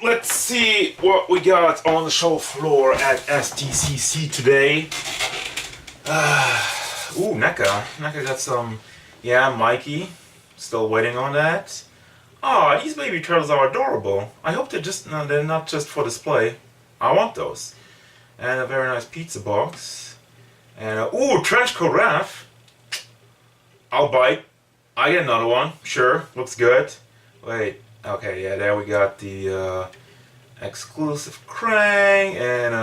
Let's see what we got on the show floor at SDCC today. Ooh, Neca. Neca got some, yeah, Mikey. Still waiting on that. Aw, these baby turtles are adorable. I hope they're not just for display. I want those. And a very nice pizza box. And ooh, trench coat Raph. I'll bite. I get another one. Sure, looks good. Wait. Okay, yeah, there we got the exclusive Kraang and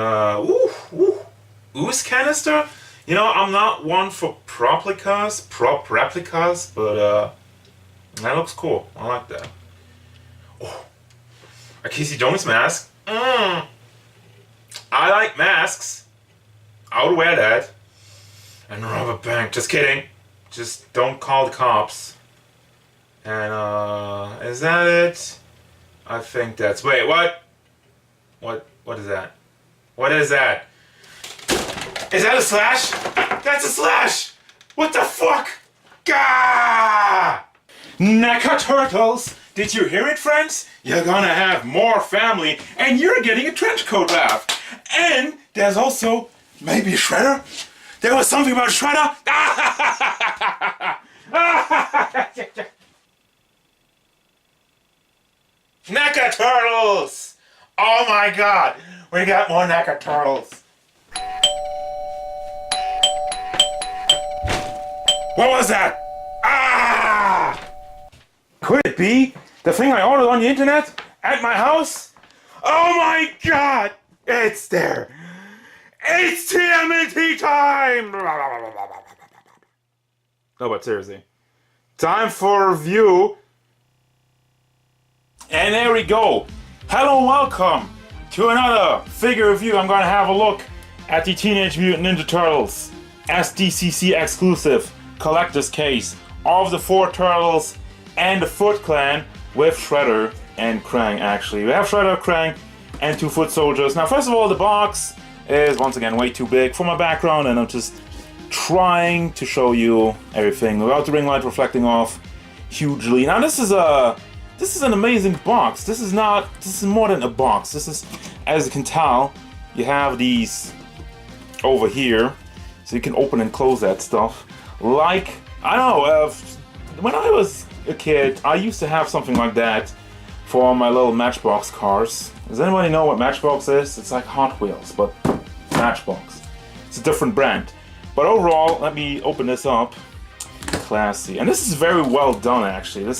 ooze canister. You know, I'm not one for prop replicas, but that looks cool. I like that. Oh, a Casey Jones mask. I like masks. I would wear that. And a rubber band. Just kidding. Just don't call the cops. And is that it? I think that's. Wait, what? What is that? What is that? Is that a slash? That's a slash! What the fuck? Gah! Neca Turtles! Did you hear it, friends? You're gonna have more family, and you're getting a trench coat Raph. And there's also maybe a Shredder. There was something about a Shredder. Neca Turtles! Oh my god! We got more Neca Turtles! What was that? Ah! Could it be the thing I ordered on the internet? At my house? Oh my god! It's there! It's TMNT time! No, but seriously. Time for review. And there we go. Hello and welcome to another figure review. I'm going to have a look at the Teenage Mutant Ninja Turtles SDCC exclusive collector's case of the 4 Turtles and the Foot Clan with Shredder and Kraang. Actually, we have Shredder, Kraang, and 2 foot soldiers. Now, first of all, the box is once again way too big for my background, and I'm just trying to show you everything without the ring light reflecting off hugely. Now, this is an amazing box. This is more than a box. This is, as you can tell, you have these over here, so you can open and close that stuff. Like, I don't know, when I was a kid, I used to have something like that for my little Matchbox cars. Does anybody know what Matchbox is? It's like Hot Wheels, but Matchbox. It's a different brand. But overall, let me open this up. Classy. And this is very well done, actually.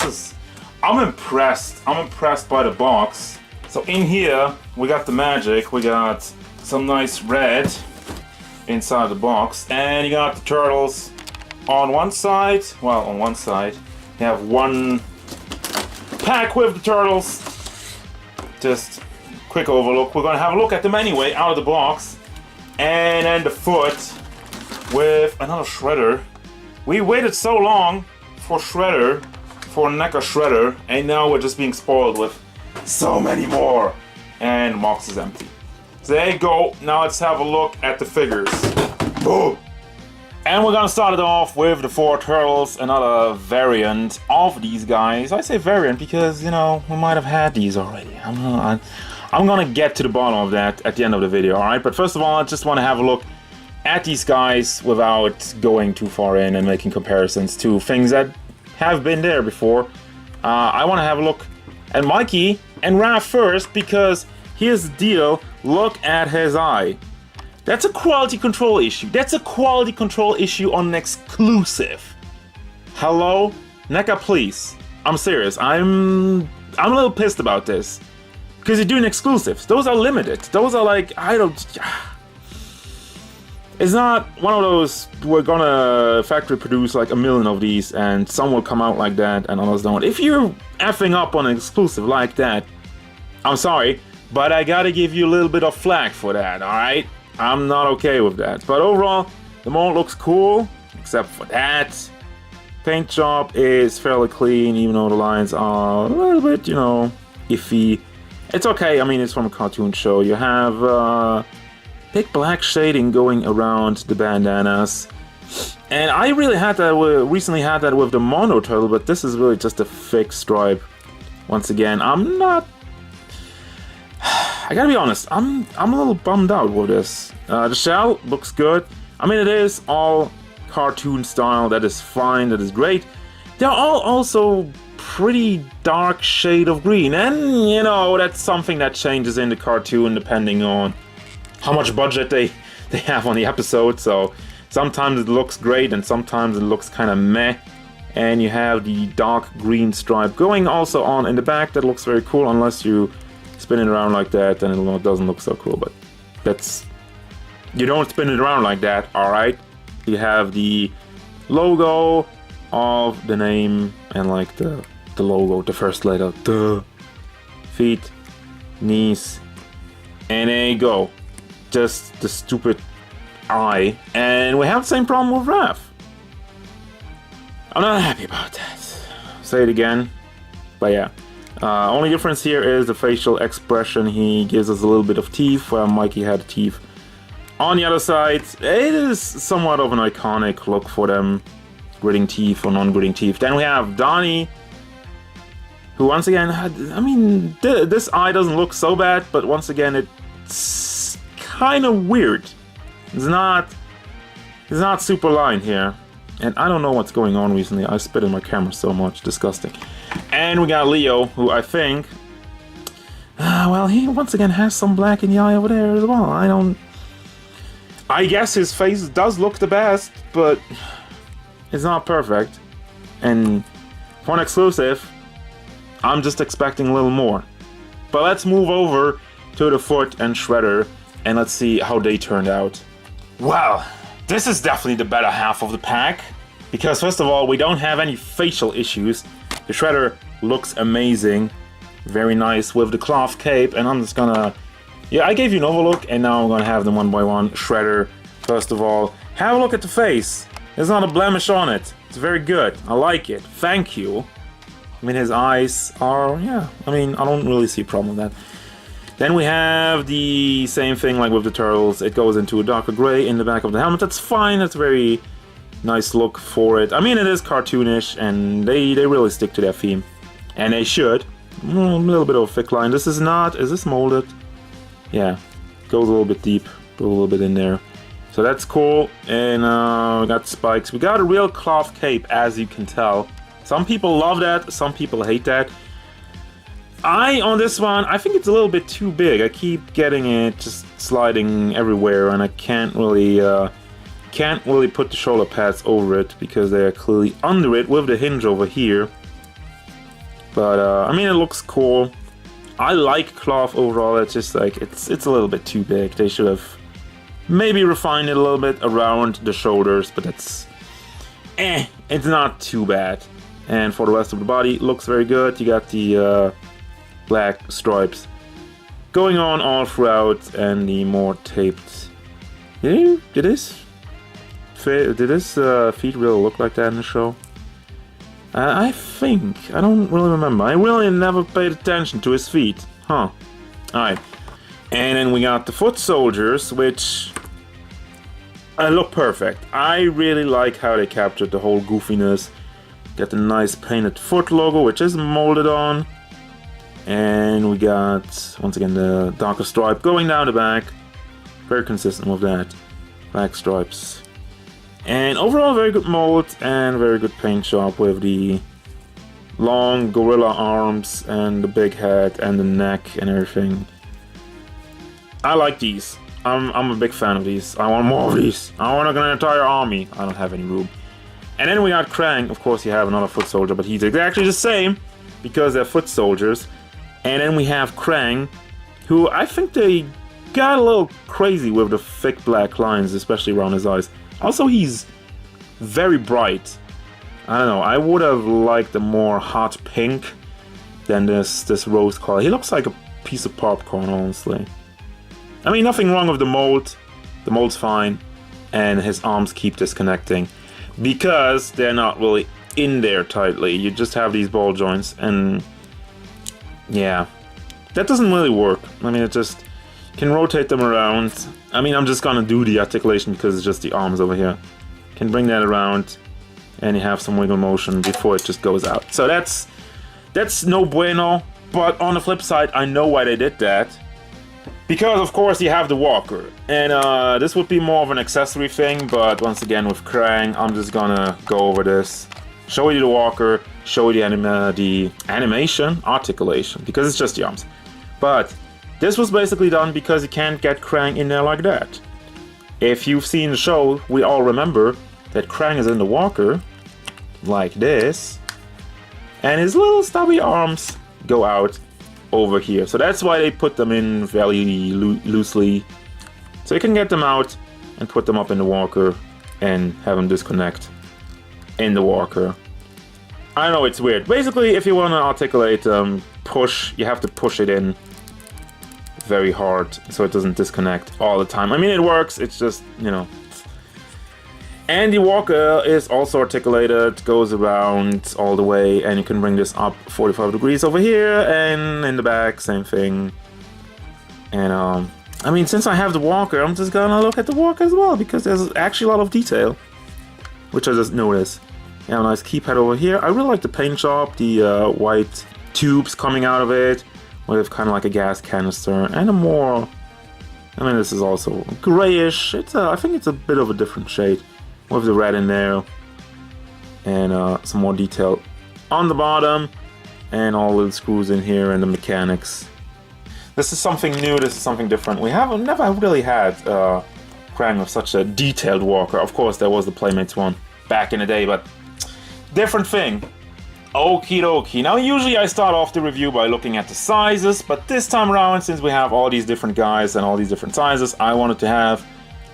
I'm impressed. I'm impressed by the box. So in here, we got the magic. We got some nice red inside the box. And you got the turtles on one side. Well, on one side. You have one pack with the turtles. Just quick overlook. We're going to have a look at them anyway, out of the box. And then the foot with another Shredder. We waited so long for Shredder. For Neca Shredder, and now we're just being spoiled with so many more. And the box is empty. So there you go. Now let's have a look at the figures. Boom! And we're gonna start it off with the 4 Turtles, another variant of these guys. I say variant because, you know, we might have had these already. I'm gonna get to the bottom of that at the end of the video, alright? But first of all, I just want to have a look at these guys without going too far in and making comparisons to things that have been there before. I want to have a look at Mikey and Raph first, because here's the deal. Look at his eye. That's a quality control issue. That's a quality control issue on an exclusive. Hello? Neca, please. I'm serious. I'm a little pissed about this. Because you're doing exclusives. Those are limited. Those are like, it's not one of those, we're gonna factory produce like 1 million of these and some will come out like that and others don't. If you're effing up on an exclusive like that, I'm sorry, but I gotta give you a little bit of flack for that, alright? I'm not okay with that. But overall, the mold looks cool, except for that. Paint job is fairly clean, even though the lines are a little bit, you know, iffy. It's okay, I mean, it's from a cartoon show. You have, big black shading going around the bandanas. And I really recently had that with the Mono Turtle, but this is really just a fake stripe. Once again, I'm not I gotta be honest, I'm a little bummed out with this. The shell looks good. I mean, it is all cartoon style. That is fine. That is great. They're all also pretty dark shade of green, and you know, that's something that changes in the cartoon depending on how much budget they have on the episode. So sometimes it looks great and sometimes it looks kind of meh. And you have the dark green stripe going also on in the back. That looks very cool, unless you spin it around like that, then it doesn't look so cool. But that's, you don't spin it around like that, all right? You have the logo of the name and like the logo, the first letter, the feet, knees, and there you go. Just the stupid eye. And we have the same problem with Raph. I'm not happy about that. Say it again. But yeah. Only difference here is the facial expression. He gives us a little bit of teeth, where Mikey had teeth. On the other side, it is somewhat of an iconic look for them. Gritting teeth or non-gritting teeth. Then we have Donnie, who once again had, I mean, this eye doesn't look so bad, but once again it's kind of weird. It's not super lined here. And I don't know what's going on recently. I spit in my camera so much. Disgusting. And we got Leo, who I think, well, he once again has some black in the eye over there as well. I guess his face does look the best, but it's not perfect. And for an exclusive, I'm just expecting a little more. But let's move over to the foot and Shredder, and let's see how they turned out. Well, this is definitely the better half of the pack, because first of all, we don't have any facial issues. The Shredder looks amazing, very nice with the cloth cape, and I'm just gonna, yeah, I gave you an overlook, and now I'm gonna have them one by one. Shredder, first of all, have a look at the face. There's not a blemish on it. It's very good. I like it. Thank you. I mean, his eyes are, yeah, I mean, I don't really see a problem with that. Then we have the same thing like with the turtles. It goes into a darker gray in the back of the helmet. That's fine. That's a very nice look for it. I mean, it is cartoonish, and they really stick to their theme. And they should. A little bit of a thick line. This is not... Is this molded? Yeah. Goes a little bit deep. Put a little bit in there. So that's cool. And we got spikes. We got a real cloth cape, as you can tell. Some people love that. Some people hate that. On this one, I think it's a little bit too big. I keep getting it just sliding everywhere, and I can't really put the shoulder pads over it because they are clearly under it with the hinge over here. But I mean, it looks cool. I like cloth overall. It's just like it's a little bit too big. They should have maybe refined it a little bit around the shoulders, but it's not too bad. And for the rest of the body, looks very good. You got the black stripes going on all throughout, and the more taped. Did his feet really look like that in the show? I think. I don't really remember. I really never paid attention to his feet. Huh. Alright. And then we got the foot soldiers, which look perfect. I really like how they captured the whole goofiness. Got the nice painted foot logo, which is molded on. And we got, once again, the darker stripe going down the back. Very consistent with that. Black stripes. And overall, very good mold and very good paint job with the long gorilla arms and the big head and the neck and everything. I like these. I'm a big fan of these. I want more of these. I want an entire army. I don't have any room. And then we got Kraang. Of course, you have another foot soldier, but he's exactly the same because they're foot soldiers. And then we have Kraang, who I think they got a little crazy with the thick black lines, especially around his eyes. Also, he's very bright. I don't know, I would have liked a more hot pink than this rose color. He looks like a piece of popcorn, honestly. I mean, nothing wrong with the mold. The mold's fine. And his arms keep disconnecting because they're not really in there tightly. You just have these ball joints, and yeah, that doesn't really work. I mean, it just can rotate them around. I mean, I'm just gonna do the articulation because it's just the arms over here. Can bring that around, and you have some wiggle motion before it just goes out. So that's no bueno. But on the flip side, I know why they did that. Because of course you have the walker, and this would be more of an accessory thing, but once again with Kraang, I'm just gonna go over this, show you the walker, show you the animation, articulation, because it's just the arms. But this was basically done because you can't get Kraang in there like that. If you've seen the show, we all remember that Kraang is in the walker, like this, and his little stubby arms go out over here. So that's why they put them in very loosely. So you can get them out and put them up in the walker and have them disconnect in the walker. I know it's weird. Basically, if you want to articulate push, you have to push it in very hard so it doesn't disconnect all the time. I mean, it works, it's just, you know. And the walker is also articulated, goes around all the way, and you can bring this up 45 degrees over here, and in the back, same thing. And I mean, since I have the walker, I'm just gonna look at the walker as well, because there's actually a lot of detail, which I just noticed. You have a nice keypad over here. I really like the paint job, the white tubes coming out of it, with kind of like a gas canister, and a more, I mean, this is also grayish. It's I think it's a bit of a different shade, with the red in there, and some more detail on the bottom, and all the screws in here, and the mechanics. This is something new, this is something different. We have never really had Kraang with such a detailed walker. Of course, there was the Playmates one back in the day, but different thing. Okie dokie. Now, usually I start off the review by looking at the sizes, but this time around, since we have all these different guys and all these different sizes, I wanted to have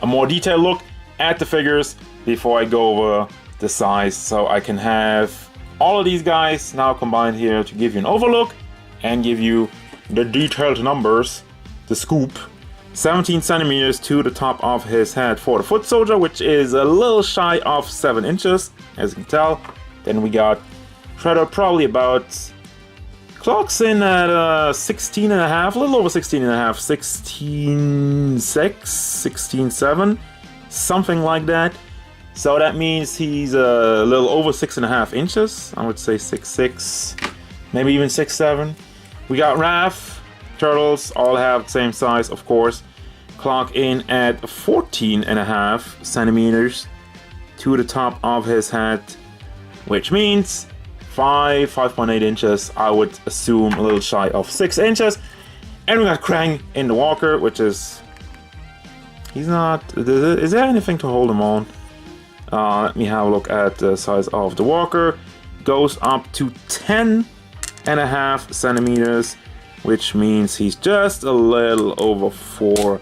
a more detailed look at the figures before I go over the size, so I can have all of these guys now combined here to give you an overlook and give you the detailed numbers, the scoop. 17 centimeters to the top of his head for the foot soldier, which is a little shy of 7 inches, as you can tell. Then we got Shredder, probably about, clocks in at 16 and a half, a little over 16 and a half, 16.6, 16.7, something like that. So that means he's a little over 6.5 inches. I would say 6'6", maybe even 6'7". We got Raph, Turtles, all have the same size, of course. Clock in at 14.5 centimeters to the top of his head, which means 5.8 inches. I would assume a little shy of 6 inches. And we got Kraang in the walker, which is, he's not, is there anything to hold him on? Let me have a look at the size of the walker. Goes up to 10.5 centimeters, which means he's just a little over 4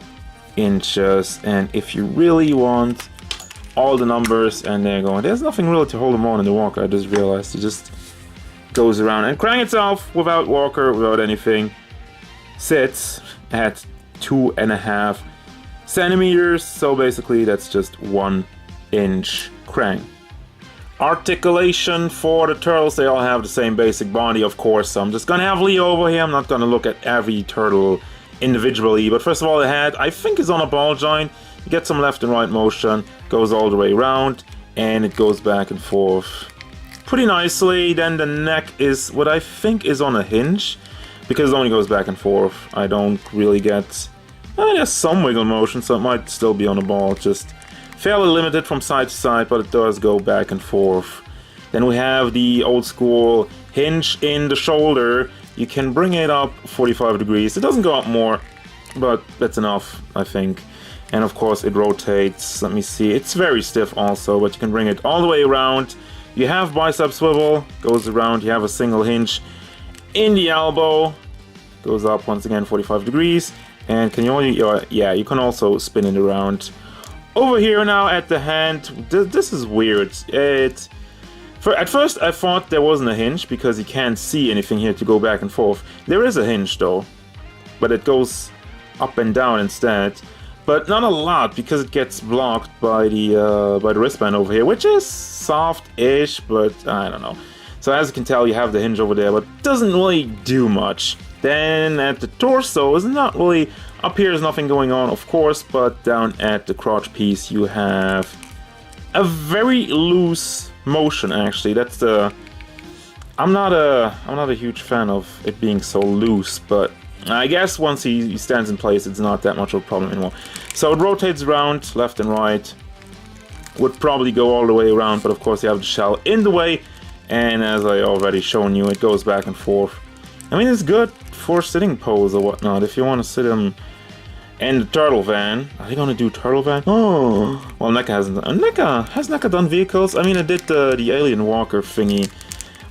inches. And if you really want all the numbers, and they're going, there's nothing really to hold him on in the walker. I just realized he just goes around. And Kraang itself, without walker, without anything, sits at 2.5 centimeters. So basically, that's just 1 inch Kraang. Articulation for the turtles, they all have the same basic body, of course. So I'm just gonna have Leo over here. I'm not gonna look at every turtle individually, but first of all, the head, I think, is on a ball joint. You get some left and right motion, goes all the way around, and it goes back and forth pretty nicely. Then the neck is what I think is on a hinge, because it only goes back and forth. I don't really get, there's some wiggle motion, so it might still be on a ball, just fairly limited from side to side, but it does go back and forth. Then we have the old school hinge in the shoulder. You can bring it up 45 degrees. It doesn't go up more, but that's enough, I think. And of course it rotates. Let me see, it's very stiff also, but you can bring it all the way around. You have bicep swivel, goes around. You have a single hinge in the elbow, goes up once again 45 degrees. And can you only, yeah, you can also spin it around. Over here now at the hand, this is weird. At first I thought there wasn't a hinge because you can't see anything here to go back and forth. There is a hinge though, but it goes up and down instead. But not a lot, because it gets blocked by the wristband over here, which is soft-ish, but I don't know. So as you can tell, you have the hinge over there, but it doesn't really do much. Then at the torso, is not really, up here is nothing going on, of course, but down at the crotch piece you have a very loose motion. Actually, that's the, I'm not a huge fan of it being so loose, but I guess once he stands in place, it's not that much of a problem anymore. So it rotates around left and right. Would probably go all the way around, but of course you have the shell in the way. And as I already shown you, it goes back and forth. I mean, it's good for sitting pose or whatnot. If you want to sit him in the turtle van. Are they gonna do turtle van? Oh, well, Neca hasn't done. Has Neca done vehicles? I mean, I did the alien walker thingy.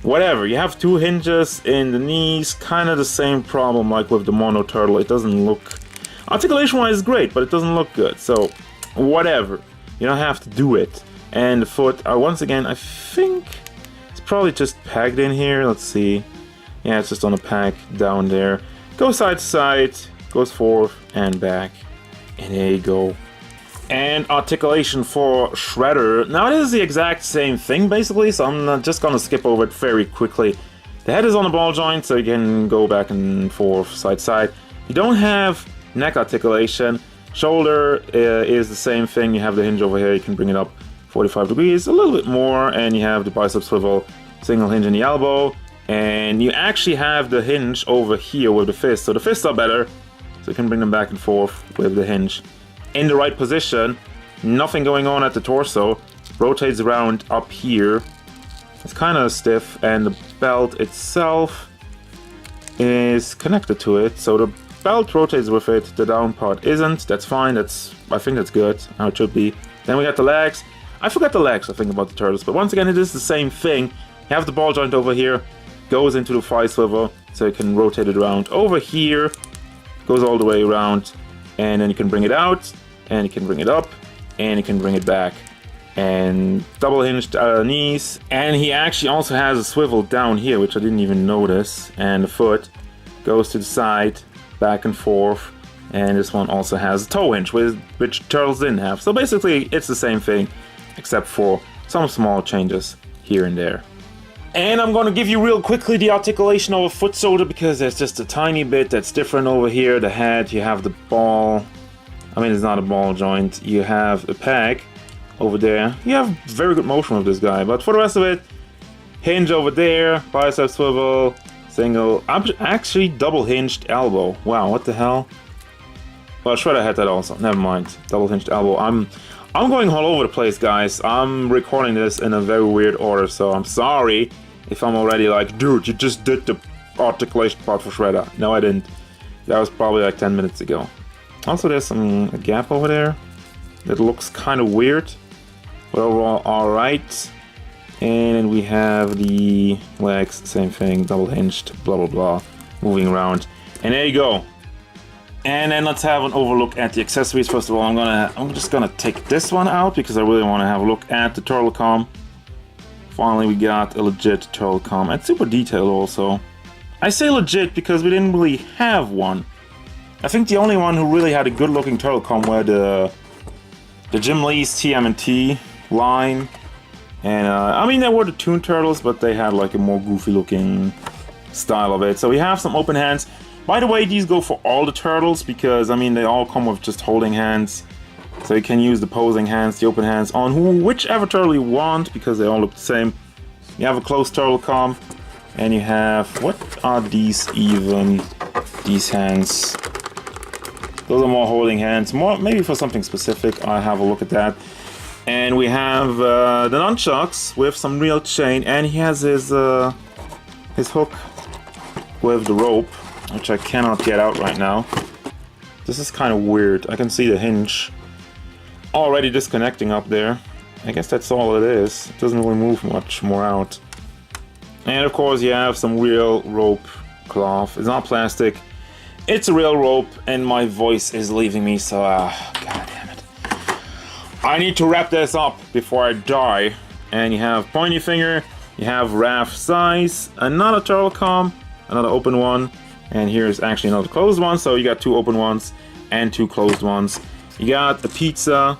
Whatever, you have two hinges in the knees, kind of the same problem like with the mono turtle. It doesn't look, articulation wise great, but it doesn't look good. So, whatever, you don't have to do it. And the foot, once again, I think it's probably just pegged in here. Let's see. Yeah, it's just on a peg down there. Goes side to side, goes forth and back. And there you go. And articulation for Shredder. Now it is the exact same thing basically, so I'm just gonna skip over it very quickly. The head is on the ball joint, so you can go back and forth, side to side. You don't have neck articulation. Shoulder is the same thing. You have the hinge over here, you can bring it up 45 degrees, a little bit more, and you have the bicep swivel, single hinge in the elbow. And you actually have the hinge over here with the fist, so the fists are better, so you can bring them back and forth with the hinge. In the right position, nothing going on at the torso, rotates around up here. It's kind of stiff, and the belt itself is connected to it, so the belt rotates with it, the down part isn't. That's fine, I think that's good, how it should be. Then we got the legs. I forgot the legs, I think, about the turtles, but once again it is the same thing. You have the ball joint over here, goes into the thigh swivel, so you can rotate it around over here, goes all the way around, and then you can bring it out, and you can bring it up, and you can bring it back. And double hinged knees. And he actually also has a swivel down here, which I didn't even notice. And the foot goes to the side, back and forth. And this one also has a toe hinge, which turtles didn't have. So basically, it's the same thing, except for some small changes here and there. And I'm going to give you real quickly the articulation of a foot soldier, because there's just a tiny bit that's different over here. The head, you have the ball. I mean, it's not a ball joint. You have a peg over there. You have very good motion with this guy, but for the rest of it, hinge over there, bicep swivel, single, actually double hinged elbow. Wow, what the hell? Well, Shredder had that also. Never mind. Double hinged elbow. I'm going all over the place, guys. I'm recording this in a very weird order, so I'm sorry if I'm already like, dude, you just did the articulation part for Shredder. No, I didn't. That was probably like 10 minutes ago. Also, there's a gap over there that looks kind of weird, but overall alright. And we have the legs, same thing, double hinged, blah blah blah, moving around. And there you go. And then let's have an overlook at the accessories. First of all, I'm just gonna take this one out because I really want to have a look at the turtle com. Finally, we got a legit turtle com, and super detailed also. I say legit because we didn't really have one. I think the only one who really had a good looking turtle com were the Jim Lee's TMNT line. And I mean, there were the Toon Turtles, but they had like a more goofy looking style of it. So we have some open hands. By the way, these go for all the turtles because, I mean, they all come with just holding hands. So you can use the posing hands, the open hands on whichever turtle you want because they all look the same. You have a closed turtle com, and you have, what are these even? These hands. Those are more holding hands, more maybe for something specific. I'll have a look at that. And we have the Nunchucks with some real chain, and he has his hook with the rope, which I cannot get out right now. This is kind of weird. I can see the hinge already disconnecting up there. I guess that's all it is. It doesn't really move much more out. And of course you have some real rope cloth. It's not plastic. It's a real rope, and my voice is leaving me, so god damn it. I need to wrap this up before I die. And you have pointy finger, you have raft size, another turtle com, another open one, and here's actually another closed one, so you got two open ones and two closed ones. You got the pizza,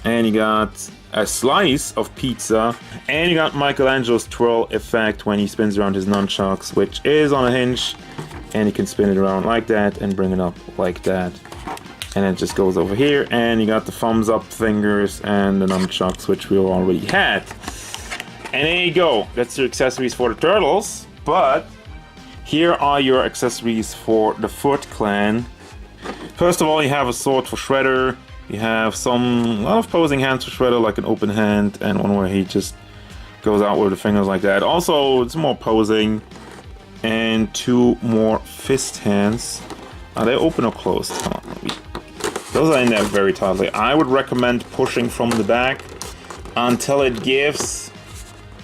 and you got a slice of pizza, and you got Michelangelo's twirl effect when he spins around his nunchucks, which is on a hinge, and you can spin it around like that and bring it up like that. And it just goes over here, and you got the thumbs up fingers and the nunchucks, which we already had. And there you go. That's your accessories for the turtles. But here are your accessories for the Foot Clan. First of all, you have a sword for Shredder. You have a lot of posing hands for Shredder, like an open hand, and one where he just goes out with the fingers like that. Also, it's more posing. And 2 more fist hands. Are they open or closed? Those are in there very tightly. I would recommend pushing from the back until it gives...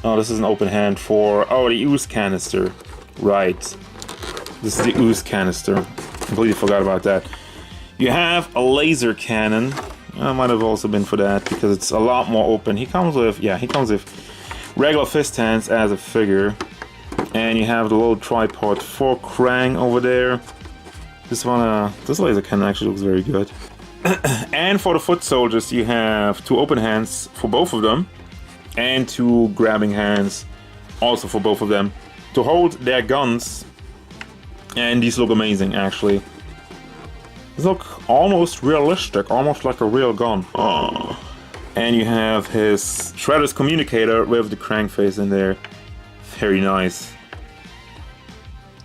Oh, this is an open hand for... Oh, the ooze canister. Right. This is the ooze canister. Completely forgot about that. You have a laser cannon. I might have also been for that because it's a lot more open. He comes with regular fist hands as a figure. And you have the little tripod for Kraang over there. This laser cannon actually looks very good. And for the foot soldiers, you have 2 open hands for both of them. And 2 grabbing hands also for both of them to hold their guns. And these look amazing, actually. These look almost realistic, almost like a real gun. Oh. And you have his Shredder's communicator with the Kraang face in there. Very nice.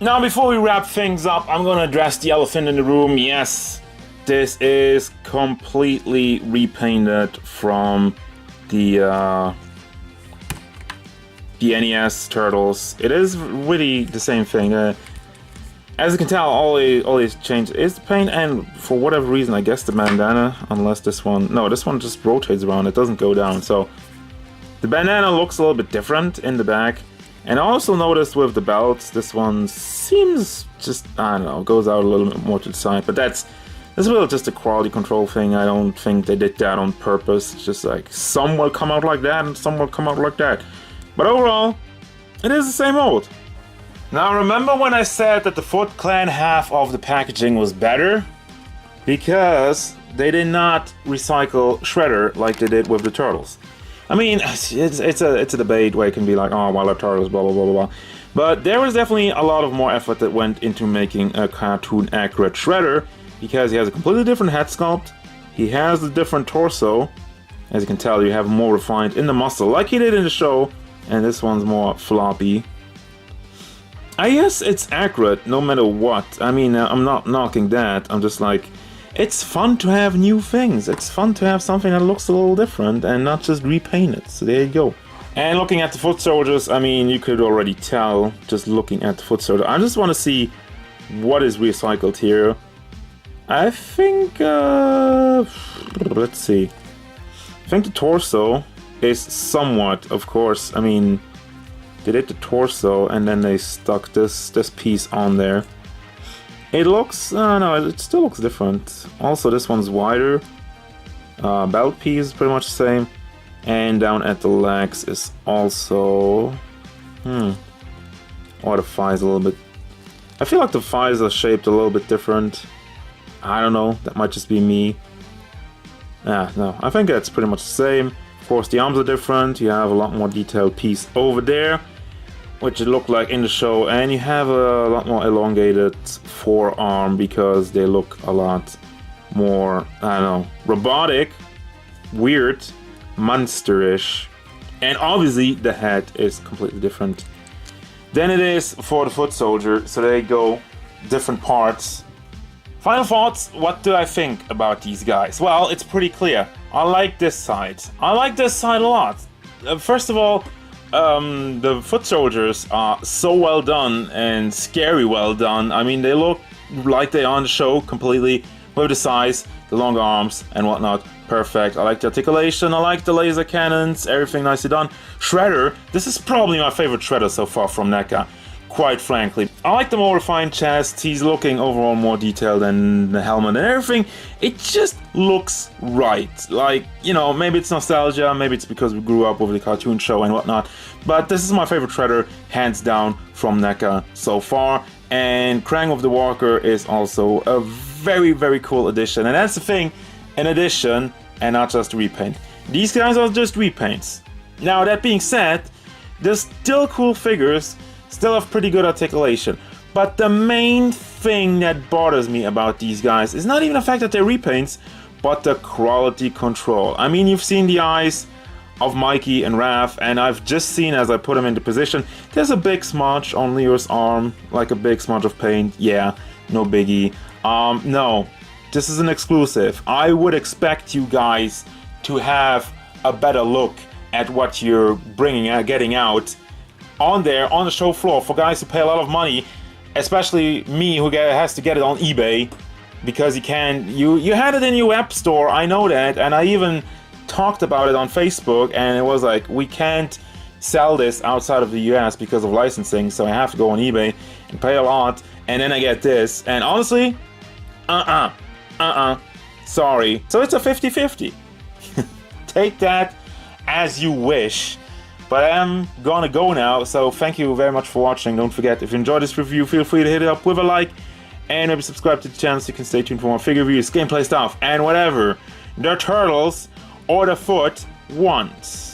Now, before we wrap things up, I'm gonna address the elephant in the room. Yes, this is completely repainted from the NES Turtles. It is really the same thing. As you can tell, all these changes is the paint, and for whatever reason, I guess the bandana, unless this one just rotates around, it doesn't go down. So the bandana looks a little bit different in the back. And I also noticed with the belts, this one seems just, I don't know, goes out a little bit more to the side. But that's really just a quality control thing. I don't think they did that on purpose. It's just like some will come out like that and some will come out like that. But overall, it is the same mold. Now, remember when I said that the Foot Clan half of the packaging was better? Because they did not recycle Shredder like they did with the Turtles. I mean, it's a debate where it can be like, oh, well, the Turtles, blah, blah, blah, blah, blah. But there was definitely a lot of more effort that went into making a cartoon-accurate Shredder, because he has a completely different head sculpt, he has a different torso, as you can tell, you have more refined in the muscle, like he did in the show, and this one's more floppy. I guess it's accurate, no matter what. I mean, I'm not knocking that, I'm just like, it's fun to have new things. It's fun to have something that looks a little different and not just repaint it. So there you go. And looking at the foot soldiers, I mean, you could already tell just looking at the foot soldier. I just want to see what is recycled here. I think, let's see. I think the torso is somewhat, of course. I mean, they did the torso and then they stuck this piece on there. It looks, no, it still looks different. Also, this one's wider. Belt piece is pretty much the same. And down at the legs is also... Or the thighs a little bit... I feel like the thighs are shaped a little bit different. I don't know, that might just be me. No, I think that's pretty much the same. Of course, the arms are different. You have a lot more detailed piece over there, which it looked like in the show, and you have a lot more elongated forearm because they look a lot more, I don't know, robotic, weird, monsterish, and obviously the head is completely different than it is for the foot soldier. So there you go, different parts. Final thoughts, what do I think about these guys? Well, it's pretty clear. I like this side. I like this side a lot. First of all, the foot soldiers are so well done and scary well done. I mean, they look like they are on the show completely, with the size, the long arms and whatnot. Perfect. I like the articulation, I like the laser cannons, everything nicely done. Shredder, this is probably my favorite Shredder so far from Neca, quite frankly. I like the more refined chest, he's looking overall more detailed than the helmet and everything. It just looks right. Like, you know, maybe it's nostalgia, maybe it's because we grew up with the cartoon show and whatnot, but this is my favorite Shredder, hands down, from Neca so far. And Kraang of the Walker is also a very, very cool addition. And that's the thing, an addition and not just a repaint. These guys are just repaints. Now, that being said, they're still cool figures, still have pretty good articulation. But the main thing that bothers me about these guys is not even the fact that they're repaints, but the quality control. I mean, you've seen the eyes of Mikey and Raph, and I've just seen as I put him into position, there's a big smudge on Leo's arm, like a big smudge of paint. Yeah, no biggie. No, this is an exclusive. I would expect you guys to have a better look at what you're getting out on there, on the show floor, for guys who pay a lot of money, especially me who has to get it on eBay, because you had it in your web store, I know that, and I even talked about it on Facebook, and it was like, we can't sell this outside of the US because of licensing, so I have to go on eBay and pay a lot, and then I get this, and honestly, sorry. So it's a 50-50. Take that as you wish. But I'm gonna go now, so thank you very much for watching. Don't forget, if you enjoyed this review, feel free to hit it up with a like, and maybe subscribe to the channel so you can stay tuned for more figure reviews, gameplay stuff, and whatever the turtles or the foot wants.